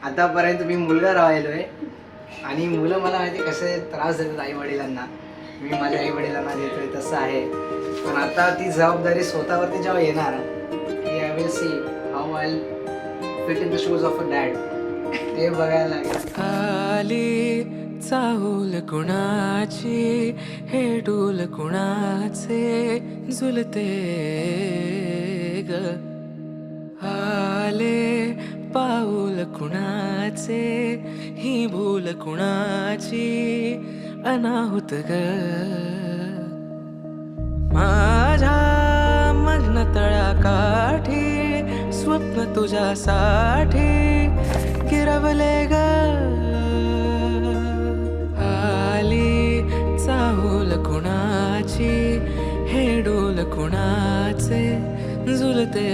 आतापर्यंत मी मुलगा राहिलोय आणि मुलं मला माहिती कसे त्रास देतात आई वडिलांना. मी माझ्या आई वडिलांना देतोय तसं आहे. पण आता ती जबाबदारी स्वतःवरती जेव्हा येणार की I will see how I fit in the shoes of a dad, ते बघायला लागेल. आली चाहूल कुणाची, हे डोल कुणाचे झुलते ग. आले पाऊल कुणाचे, ही भूल कुणाची अनाहुत ग. माझ्या मग्न तळाकाठी स्वप्न तुझ्यासाठी गिरवले ग. आली चाहूल कुणाची, हे डोल कुणाचे झुलते